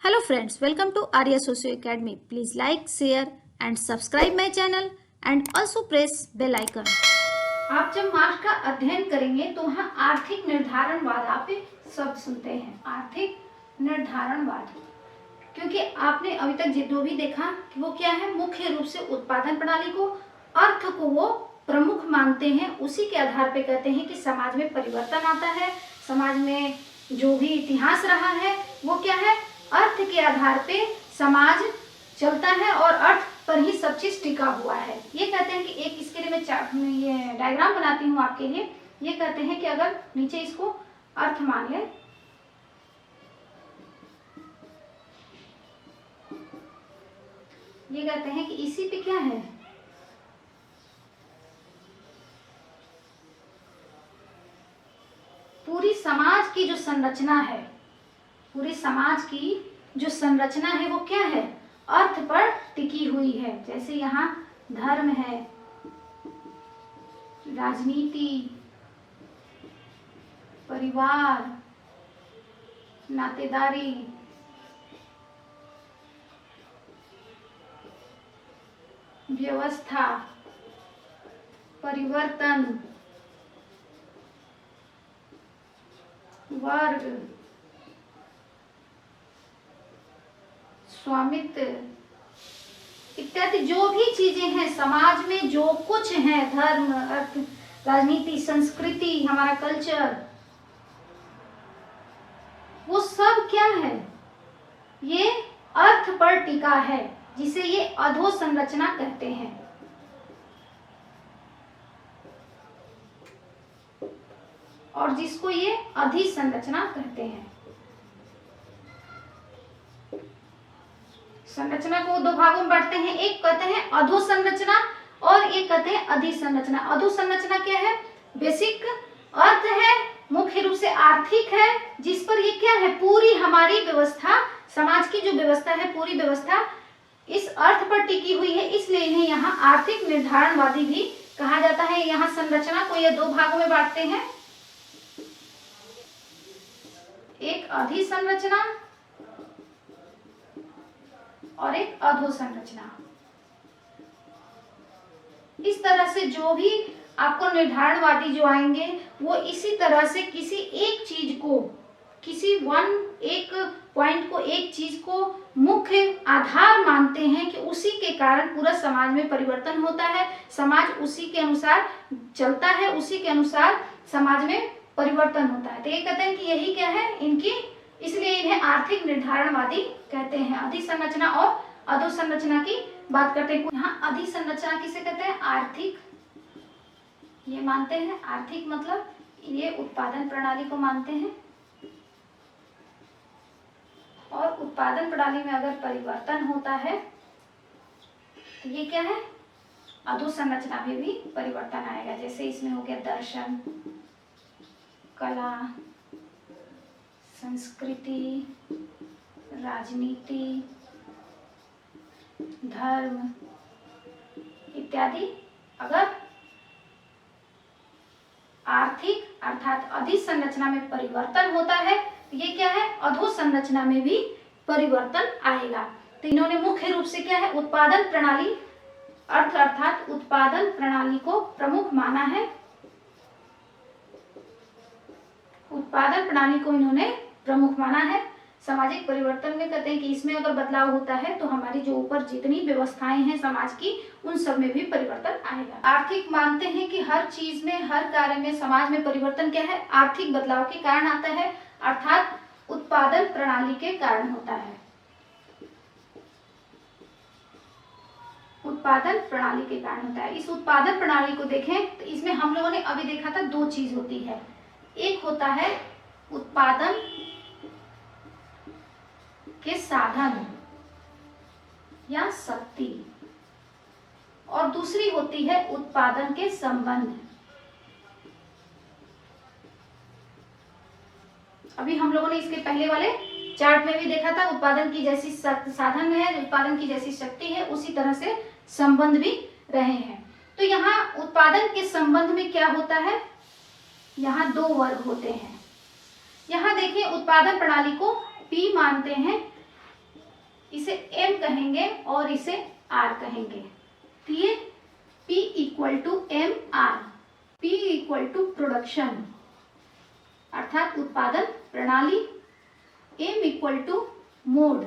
Hello friends, welcome to Arya Socio Academy. Please like, share and subscribe my channel and also press bell icon. आप जब marks का अध्ययन करेंगे तो वहाँ आर्थिक निर्धारणवाद आप शब्द सुनते हैं, आर्थिक निर्धारणवाद, क्योंकि आपने अभी तक जो भी देखा कि वो क्या है, मुख्य रूप से उत्पादन प्रणाली को, अर्थ को वो प्रमुख मानते हैं। उसी के आधार पे कहते हैं कि समाज में परिवर्तन आता है, समाज में जो भी इतिहास रहा है वो क्या है, अर्थ के आधार पे समाज चलता है और अर्थ पर ही सब चीज टिका हुआ है। ये कहते हैं कि एक इसके लिए मैं ये डायग्राम बनाती हूँ आपके लिए। ये कहते हैं कि अगर नीचे इसको अर्थ मान ले, ये कहते हैं कि इसी पे क्या है, पूरी समाज की जो संरचना है, पूरी समाज की जो संरचना है वो क्या है, अर्थ पर टिकी हुई है। जैसे यहाँ धर्म है, राजनीति, परिवार, नातेदारी, व्यवस्था, परिवर्तन, वर्ग, स्वामित्व इत्यादि जो भी चीजें हैं समाज में, जो कुछ है, धर्म, अर्थ, राजनीति, संस्कृति, हमारा कल्चर, वो सब क्या है, ये अर्थ पर टिका है, जिसे ये अधोसंरचना कहते हैं। और जिसको ये अधिसंरचना कहते हैं। संरचना को दो भागों में बांटते हैं, एक कहते हैं अधोसंरचना और एक कहते हैं अधिसंरचना। अधोसंरचना क्या है, बेसिक अर्थ है, मुख्य रूप से आर्थिक है, जिस पर ये क्या है, पूरी हमारी व्यवस्था, समाज की जो व्यवस्था है, पूरी व्यवस्था इस अर्थ पर टिकी हुई है, इसलिए इन्हें यहाँ आर्थिक निर्धारणवादी भी कहा जाता है। यहाँ संरचना को ये दो भागों में बांटते हैं, एक अधिसंरचना और एक अधोसंरचना। इस तरह से जो भी आपको निर्धारणवादी जो आएंगे वो इसी तरह से किसी एक चीज को, किसी एक पॉइंट को, एक चीज को मुख्य आधार मानते हैं कि उसी के कारण पूरा समाज में परिवर्तन होता है, समाज उसी के अनुसार चलता है, उसी के अनुसार समाज में परिवर्तन होता है। तो ये कहते हैं कि यही क्या है इनकी, इसलिए इन्हें आर्थिक निर्धारणवादी कहते हैं। अधिसंरचना और अधोसंरचना की बात करते हैं। यहाँ अधिसंरचना किसे कहते हैं, आर्थिक, ये मानते हैं, आर्थिक मतलब ये उत्पादन प्रणाली को मानते हैं, और उत्पादन प्रणाली में अगर परिवर्तन होता है तो ये क्या है, अधोसंरचना में भी परिवर्तन आएगा। जैसे इसमें हो गया दर्शन, कला, संस्कृति, राजनीति, धर्म इत्यादि। अगर आर्थिक अर्थात अधिसंरचना में परिवर्तन होता है तो ये क्या है, अधोसंरचना में भी परिवर्तन आएगा। तो इन्होंने मुख्य रूप से क्या है, उत्पादन प्रणाली, अर्थ अर्थात उत्पादन प्रणाली को प्रमुख माना है। उत्पादन प्रणाली को इन्होंने प्रमुख माना है। सामाजिक परिवर्तन में कहते हैं कि इसमें अगर बदलाव होता है तो हमारी जो ऊपर जितनी व्यवस्थाएं हैं समाज की, उन सब में भी परिवर्तन आएगा। आर्थिक मानते हैं कि हर चीज में, हर कार्य में, समाज में परिवर्तन क्या है, आर्थिक बदलाव के कारण आता है, अर्थात उत्पादन प्रणाली के कारण होता है। उत्पादन प्रणाली के कारण होता है। इस उत्पादन प्रणाली को देखें तो इसमें हम लोगों ने अभी देखा था दो चीज होती है, एक होता है उत्पादन के साधन या शक्ति, और दूसरी होती है उत्पादन के संबंध। अभी हम लोगों ने इसके पहले वाले चार्ट में भी देखा था, उत्पादन की जैसी साधन है, उत्पादन की जैसी शक्ति है, उसी तरह से संबंध भी रहे हैं। तो यहाँ उत्पादन के संबंध में क्या होता है, यहाँ दो वर्ग होते हैं। यहाँ देखिए उत्पादन प्रणाली को P मानते हैं इसे M कहेंगे और इसे R कहेंगे। तो ये P equal to M R, P equal to production अर्थात उत्पादन प्रणाली, M इक्वल टू मोड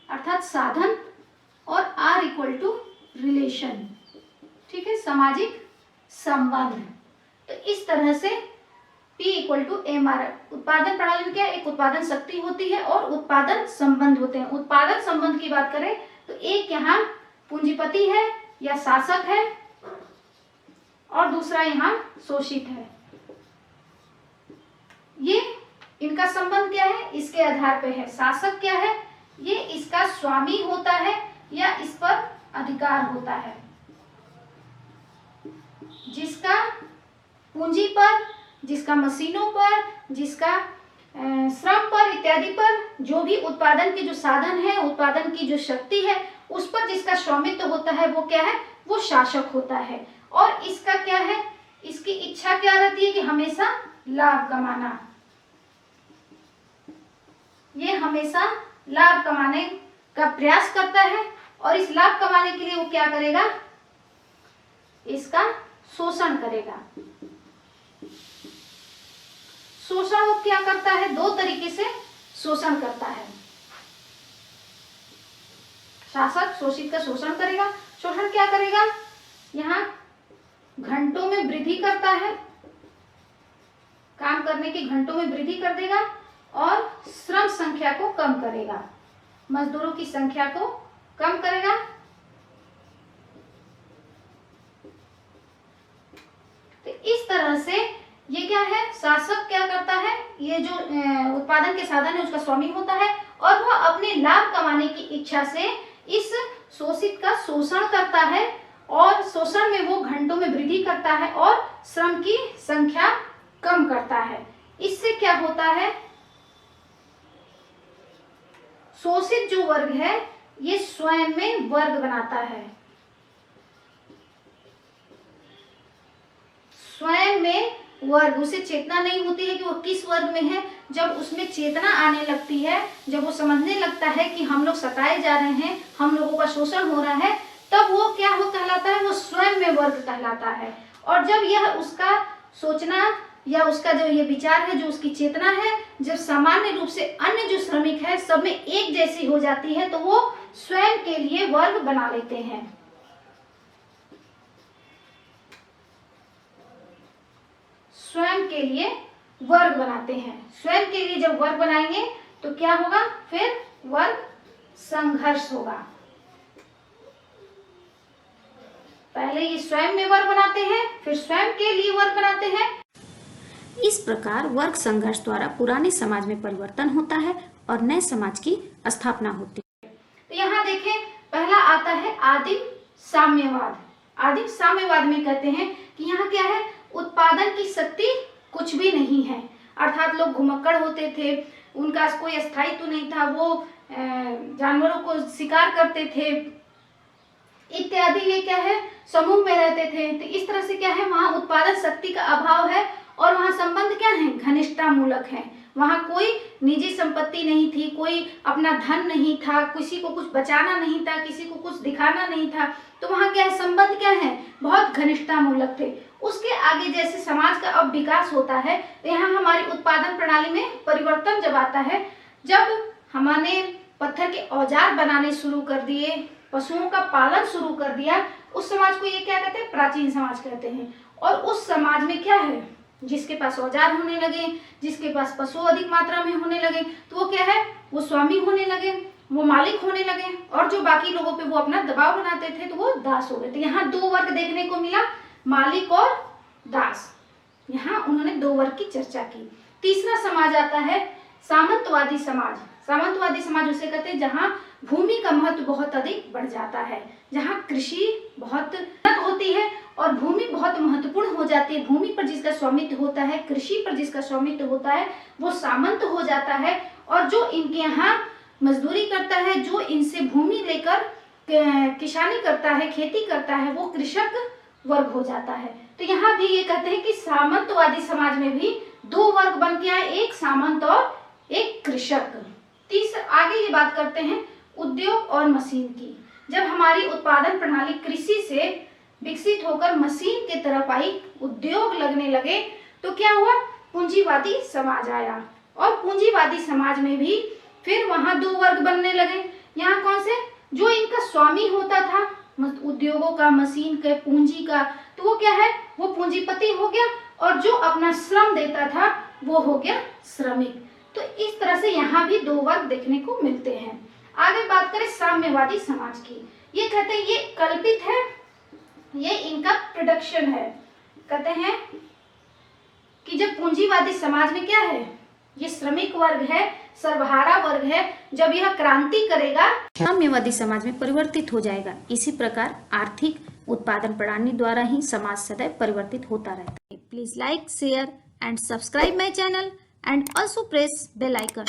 अर्थात साधन, और R इक्वल टू रिलेशन, ठीक है, सामाजिक संबंध। तो इस तरह से P equal to M R, उत्पादन प्रणाली में क्या, एक उत्पादन शक्ति होती है और उत्पादन संबंध होते हैं। उत्पादन संबंध की बात करें तो एक यहाँ पूंजीपति है या शासक है और दूसरा यहाँ शोषित है। ये इनका संबंध क्या है, इसके आधार पे है। शासक क्या है, ये इसका स्वामी होता है या इस पर अधिकार होता है। जिसका पूंजी पर, जिसका मशीनों पर, जिसका श्रम पर इत्यादि पर, जो भी उत्पादन के जो साधन है, उत्पादन की जो शक्ति है, उस पर जिसका स्वामित्व होता है वो क्या है, वो शासक होता है। और इसका क्या है, इसकी इच्छा क्या रहती है कि हमेशा लाभ कमाना। ये हमेशा लाभ कमाने का प्रयास करता है और इस लाभ कमाने के लिए वो क्या करेगा, इसका शोषण करेगा। शोषण वो क्या करता है, दो तरीके से शोषण करता है। शासक शोषित का शोषण करेगा। शोषण क्या करेगा, यहाँ घंटों में वृद्धि करता है, काम करने के घंटों में वृद्धि कर देगा और श्रम संख्या को कम करेगा, मजदूरों की संख्या को कम करेगा। तो इस तरह से ये क्या है, शासक क्या करता है, ये जो उत्पादन के साधन है उसका स्वामी होता है और वह अपने लाभ कमाने की इच्छा से इस शोषित का शोषण करता है और शोषण में वो घंटों में वृद्धि करता है और श्रम की संख्या कम करता है। इससे क्या होता है, शोषित जो वर्ग है ये स्वयं में वर्ग बनाता है, स्वयं में वर्ग। उसे चेतना नहीं होती है कि वो किस वर्ग में है। जब उसमें चेतना आने लगती है, जब वो समझने लगता है कि हम लोग सताए जा रहे हैं, हम लोगों का शोषण हो रहा है, तब वो क्या हो कहलाता है, वो स्वयं में वर्ग कहलाता है। और जब यह उसका सोचना या उसका जो ये विचार है, जो उसकी चेतना है, जब सामान्य रूप से अन्य जो श्रमिक है सब में एक जैसी हो जाती है, तो वो स्वयं के लिए वर्ग बना लेते हैं। स्वयं के लिए वर्ग बनाते हैं। स्वयं के लिए जब वर्ग बनाएंगे तो क्या होगा, फिर वर्ग संघर्ष होगा। पहले ये स्वयं में वर्ग बनाते हैं, फिर स्वयं के लिए वर्ग बनाते हैं। इस प्रकार वर्ग संघर्ष द्वारा पुराने समाज में परिवर्तन होता है और नए समाज की स्थापना होती है। तो यहाँ देखें, पहला आता है आदिम साम्यवाद। आदिम साम्यवाद में कहते हैं कि यहाँ क्या है, उत्पादन की शक्ति कुछ भी नहीं है, अर्थात लोग घुमक्कड़ होते थे, उनका कोई स्थायित्व नहीं था, वो जानवरों को शिकार करते थे इत्यादि। ये क्या है, समूह में रहते थे। तो इस तरह से क्या है, वहाँ उत्पादन शक्ति का अभाव है और वहाँ संबंध क्या है, घनिष्ठता मूलक है। वहाँ कोई निजी संपत्ति नहीं थी, कोई अपना धन नहीं था, किसी को कुछ बचाना नहीं था, किसी को कुछ दिखाना नहीं था। तो वहाँ क्या है, संबंध क्या है, बहुत घनिष्ठता मूलक थे। उसके आगे जैसे समाज का अब विकास होता है, तो यहाँ हमारी उत्पादन प्रणाली में परिवर्तन जब आता है, जब हमने पत्थर के औजार बनाने शुरू कर दिए, पशुओं का पालन शुरू कर दिया, उस समाज को ये क्या कहते हैं, प्राचीन समाज कहते हैं। और उस समाज में क्या है, जिसके पास औजार होने लगे, जिसके पास पशु अधिक मात्रा में होने लगे, तो वो क्या है, वो स्वामी होने लगे, वो मालिक होने लगे, और जो बाकी लोगों पे वो अपना दबाव बनाते थे तो वो दास हो गए। तो यहाँ दो वर्ग देखने को मिला, मालिक और दास। यहाँ उन्होंने दो वर्ग की चर्चा की। तीसरा समाज आता है सामंतवादी समाज। सामंतवादी समाज उसे कहते हैं जहाँ भूमि का महत्व बहुत अधिक बढ़ जाता है, जहाँ कृषि बहुत होती है और भूमि बहुत महत्वपूर्ण हो जाती है। भूमि पर जिसका स्वामित्व होता है, कृषि पर जिसका स्वामित्व होता है, वो सामंत हो जाता है। और जो इनके यहाँ मजदूरी करता है, जो इनसे भूमि लेकर किसानी करता है, खेती करता है, वो कृषक वर्ग हो जाता है। तो यहाँ भी ये कहते हैं कि सामंतवादी समाज में भी दो वर्ग बन के आए, एक सामंत और एक कृषक। आगे ये बात करते हैं उद्योग और मशीन की। जब हमारी उत्पादन प्रणाली कृषि से विकसित होकर मशीन की तरफ आई, उद्योग लगने लगे, तो क्या हुआ, पूंजीवादी समाज आया। और पूंजीवादी समाज में भी फिर वहां दो वर्ग बनने लगे। यहाँ कौन से, जो इनका स्वामी होता था उद्योगों का, मशीन के, पूंजी का, तो वो क्या है, वो पूंजीपति हो गया, और जो अपना श्रम देता था वो हो गया श्रमिक। तो इस तरह से यहाँ भी दो वर्ग देखने को मिलते हैं। आगे बात करें साम्यवादी समाज की। ये कहते हैं ये कल्पित है, ये इनका प्रोडक्शन है। कहते हैं कि जब पूंजीवादी समाज में क्या है, ये श्रमिक वर्ग है, सर्वहारा वर्ग है, जब यह क्रांति करेगा साम्यवादी समाज में परिवर्तित हो जाएगा। इसी प्रकार आर्थिक उत्पादन प्रणाली द्वारा ही समाज सदैव परिवर्तित होता रहता है। Please like, share and subscribe my channel and also press bell icon.